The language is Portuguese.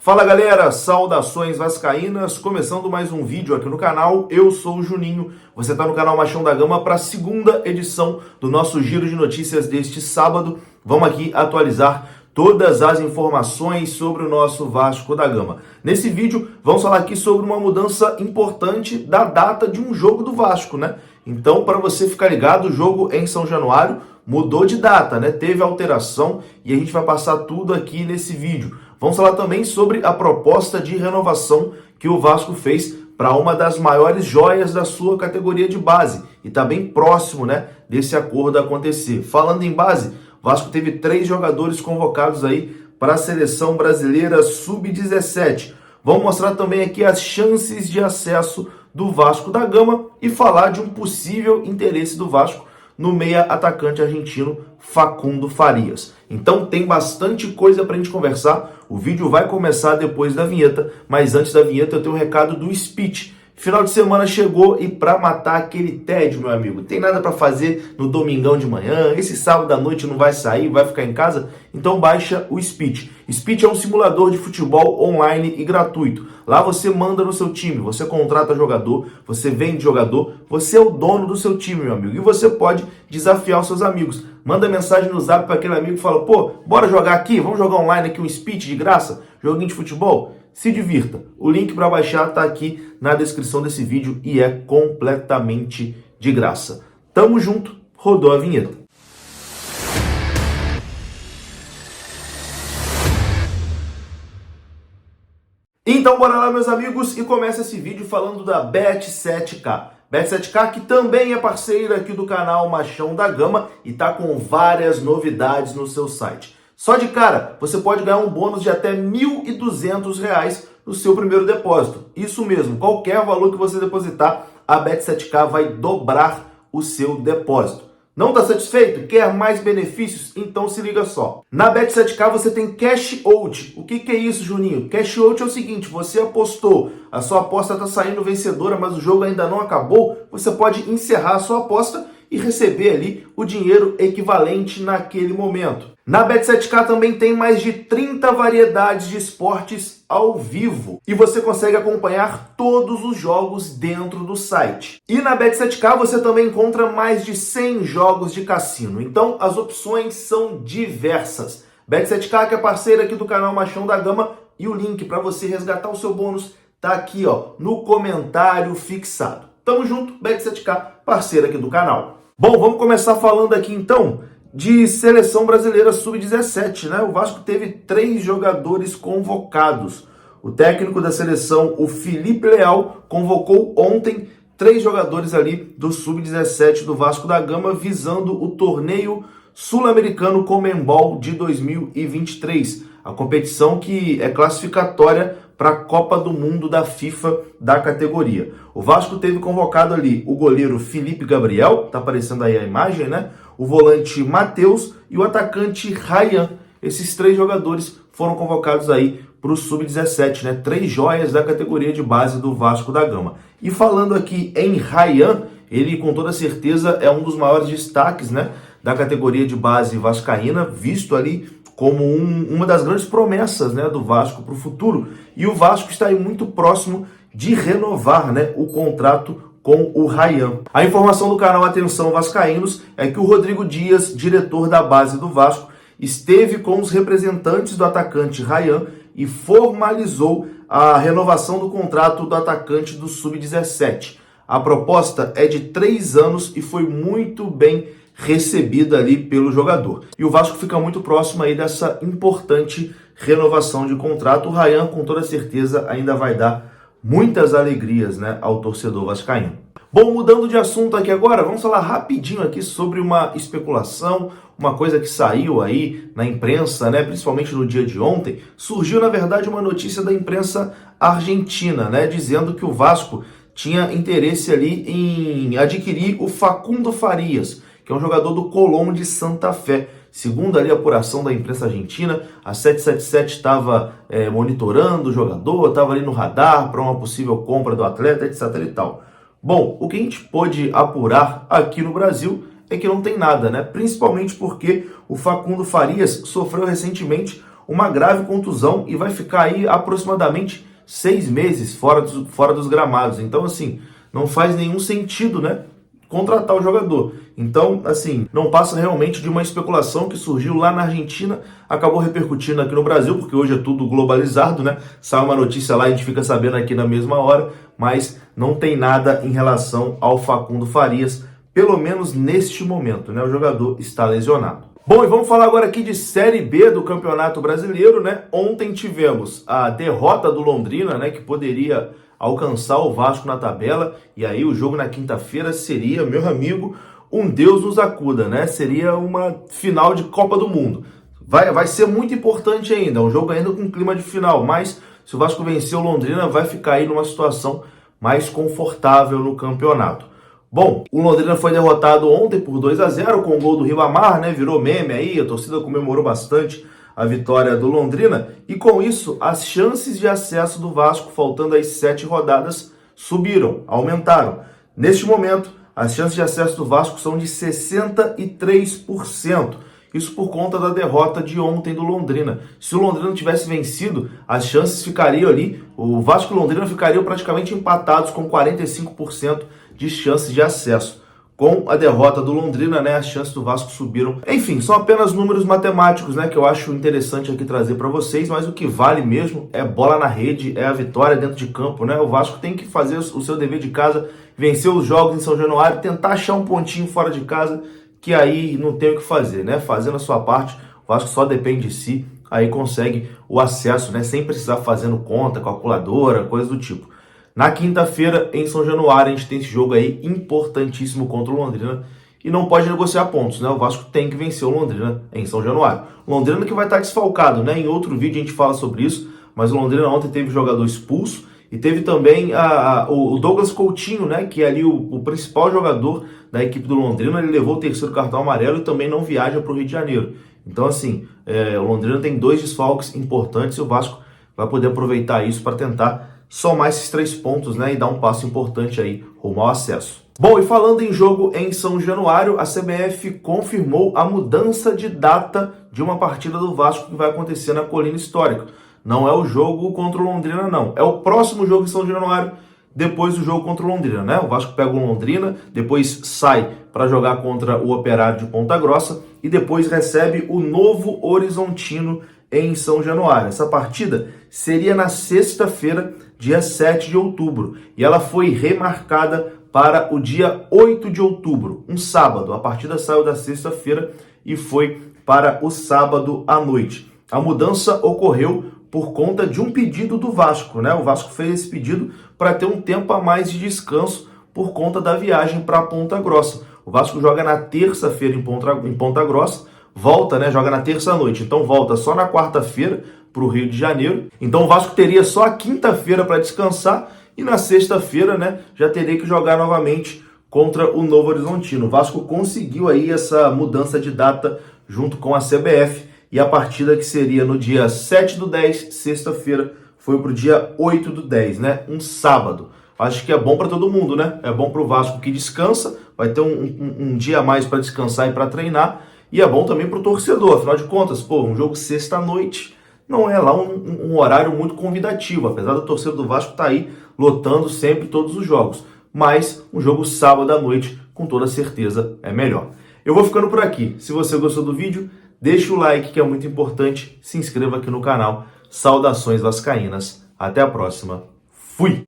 Fala galera, saudações vascaínas, começando mais um vídeo aqui no canal, eu sou o Juninho, você está no canal Machão da Gama para a segunda edição do nosso giro de notícias deste sábado. Vamos aqui atualizar todas as informações sobre o nosso Vasco da Gama. Nesse vídeo vamos falar aqui sobre uma mudança importante da data de um jogo do Vasco, né? Então, para você ficar ligado, o jogo em São Januário mudou de data, né? Teve alteração e a gente vai passar tudo aqui nesse vídeo. Vamos falar também sobre a proposta de renovação que o Vasco fez para uma das maiores joias da sua categoria de base. E está bem próximo, né, desse acordo acontecer. Falando em base, o Vasco teve 3 jogadores convocados aí para a seleção brasileira sub-17. Vamos mostrar também aqui as chances de acesso do Vasco da Gama e falar de um possível interesse do Vasco no meia atacante argentino Facundo Farias. Então tem bastante coisa para a gente conversar. O vídeo vai começar depois da vinheta, mas antes da vinheta eu tenho um recado do Speech. Final de semana chegou e para matar aquele tédio, meu amigo, tem nada para fazer no domingão de manhã, esse sábado à noite não vai sair, vai ficar em casa? Então baixa o Speech. Speech é um simulador de futebol online e gratuito. Lá você manda no seu time, você contrata jogador, você vende jogador, você é o dono do seu time, meu amigo. E você pode desafiar os seus amigos. Manda mensagem no zap para aquele amigo e fala, pô, bora jogar aqui, vamos jogar online aqui um Speech de graça, joguinho de futebol? Se divirta. O link para baixar está aqui na descrição desse vídeo e é completamente de graça. Tamo junto, rodou a vinheta. Então bora lá, meus amigos, e começa esse vídeo falando da Bet7k. Bet7k, que também é parceira aqui do canal Machão da Gama e tá com várias novidades no seu site. Só de cara, você pode ganhar um bônus de até R$ 1.200 no seu primeiro depósito. Isso mesmo, qualquer valor que você depositar, a Bet7k vai dobrar o seu depósito. Não está satisfeito? Quer mais benefícios? Então se liga só. Na Bet7k você tem Cash Out. O que é isso, Juninho? Cash Out é o seguinte, você apostou, a sua aposta está saindo vencedora, mas o jogo ainda não acabou, você pode encerrar a sua aposta e receber ali o dinheiro equivalente naquele momento. Na Bet7k também tem mais de 30 variedades de esportes ao vivo e você consegue acompanhar todos os jogos dentro do site. E na Bet7k você também encontra mais de 100 jogos de cassino, então as opções são diversas. Bet7k, que é parceira aqui do canal Machão da Gama, e o link para você resgatar o seu bônus tá aqui, ó, no comentário fixado. Tamo junto, Bet7k, parceira aqui do canal. Bom, vamos começar falando aqui então de seleção brasileira sub-17, né? O Vasco teve 3 jogadores convocados. O técnico da seleção, o Felipe Leal, convocou ontem 3 jogadores ali do sub-17 do Vasco da Gama, visando o torneio sul-americano Conmebol de 2023. A competição que é classificatória para a Copa do Mundo da FIFA da categoria. O Vasco teve convocado ali o goleiro Felipe Gabriel, tá aparecendo aí a imagem, né? O volante Matheus e o atacante Ryan. Esses 3 jogadores foram convocados aí para o Sub-17, né? 3 joias da categoria de base do Vasco da Gama. E falando aqui em Ryan, ele com toda certeza é um dos maiores destaques, né, da categoria de base vascaína, visto ali como uma das grandes promessas, né, do Vasco para o futuro. E o Vasco está aí muito próximo de renovar, né, o contrato com o Ryan. A informação do canal Atenção Vascaínos é que o Rodrigo Dias, diretor da base do Vasco, esteve com os representantes do atacante Ryan e formalizou a renovação do contrato do atacante do Sub-17. A proposta é de 3 anos e foi muito bem recebida ali pelo jogador. E o Vasco fica muito próximo aí dessa importante renovação de contrato. O Ryan, com toda certeza, ainda vai dar muitas alegrias, né, ao torcedor vascaíno. Bom, mudando de assunto aqui agora, vamos falar rapidinho aqui sobre uma especulação, uma coisa que saiu aí na imprensa, né, principalmente no dia de ontem. Surgiu, na verdade, uma notícia da imprensa argentina, né, dizendo que o Vasco tinha interesse ali em adquirir o Facundo Farias, que é um jogador do Colón de Santa Fé. Segundo ali a apuração da imprensa argentina, a 777 estava monitorando o jogador, estava ali no radar para uma possível compra do atleta, etc. e tal. Bom, o que a gente pôde apurar aqui no Brasil é que não tem nada, né? Principalmente porque o Facundo Farias sofreu recentemente uma grave contusão e vai ficar aí aproximadamente 6 meses fora dos gramados. Então, assim, não faz nenhum sentido, né, contratar o jogador. Então, assim, não passa realmente de uma especulação que surgiu lá na Argentina, acabou repercutindo aqui no Brasil, porque hoje é tudo globalizado, né? Sai uma notícia lá e a gente fica sabendo aqui na mesma hora, mas não tem nada em relação ao Facundo Farias, pelo menos neste momento, né? O jogador está lesionado. Bom, e vamos falar agora aqui de Série B do Campeonato Brasileiro, né? Ontem tivemos a derrota do Londrina, né, que poderia alcançar o Vasco na tabela, e aí o jogo na quinta-feira seria, meu amigo, um Deus nos acuda, né? Seria uma final de Copa do Mundo. Vai ser muito importante ainda, um jogo ainda com clima de final, mas se o Vasco vencer o Londrina, vai ficar aí numa situação mais confortável no campeonato. Bom, o Londrina foi derrotado ontem por 2-0 com o gol do Ribamar, né? Virou meme aí, a torcida comemorou bastante a vitória do Londrina, e com isso as chances de acesso do Vasco, faltando as 7 rodadas, subiram, aumentaram. Neste momento, as chances de acesso do Vasco são de 63%. Isso por conta da derrota de ontem do Londrina. Se o Londrina tivesse vencido, as chances ficariam ali, o Vasco e o Londrina ficariam praticamente empatados com 45% de chances de acesso. Com a derrota do Londrina, né, as chances do Vasco subiram. Enfim, são apenas números matemáticos, né, que eu acho interessante aqui trazer para vocês, mas o que vale mesmo é bola na rede, é a vitória dentro de campo, né? O Vasco tem que fazer o seu dever de casa, vencer os jogos em São Januário, tentar achar um pontinho fora de casa, que aí não tem o que fazer, né? Fazendo a sua parte, o Vasco só depende de si, aí consegue o acesso, né, sem precisar fazendo conta, calculadora, coisa do tipo. Na quinta-feira, em São Januário, a gente tem esse jogo aí importantíssimo contra o Londrina e não pode negociar pontos, né? O Vasco tem que vencer o Londrina em São Januário. O Londrina que vai estar desfalcado, né? Em outro vídeo a gente fala sobre isso, mas o Londrina ontem teve jogador expulso e teve também o Douglas Coutinho, né? Que é ali o principal jogador da equipe do Londrina. Ele levou o 3º cartão amarelo e também não viaja para o Rio de Janeiro. Então, assim, o Londrina tem 2 desfalques importantes e o Vasco vai poder aproveitar isso para tentar somar esses 3 pontos, né, e dar um passo importante aí rumo ao acesso. Bom, e falando em jogo em São Januário, a CBF confirmou a mudança de data de uma partida do Vasco que vai acontecer na Colina Histórica. Não é o jogo contra o Londrina, não. É o próximo jogo em São Januário, depois do jogo contra o Londrina, né? O Vasco pega o Londrina, depois sai para jogar contra o Operário de Ponta Grossa e depois recebe o Novo Horizontino em São Januário. Essa partida seria na sexta-feira, dia 7 de outubro, e ela foi remarcada para o dia 8 de outubro, um sábado. A partida saiu da sexta-feira e foi para o sábado à noite. A mudança ocorreu por conta de um pedido do Vasco, né? O Vasco fez esse pedido para ter um tempo a mais de descanso por conta da viagem para Ponta Grossa. O Vasco joga na terça-feira em Ponta Grossa, volta, né? Joga na terça-noite, então volta só na quarta-feira para o Rio de Janeiro. Então o Vasco teria só a quinta-feira para descansar e na sexta-feira, né, já teria que jogar novamente contra o Novo Horizontino. O Vasco conseguiu aí essa mudança de data junto com a CBF e a partida que seria no dia 7/10, sexta-feira, foi para o dia 8/10, né, um sábado. Acho que é bom para todo mundo, né? É bom para o Vasco que descansa, vai ter um dia a mais para descansar e para treinar, e é bom também para o torcedor, afinal de contas, pô, um jogo sexta-noite não é lá um horário muito convidativo, apesar da torcida do Vasco estar aí lotando sempre todos os jogos. Mas um jogo sábado à noite, com toda certeza, é melhor. Eu vou ficando por aqui. Se você gostou do vídeo, deixa o like, que é muito importante. Se inscreva aqui no canal. Saudações vascaínas. Até a próxima. Fui!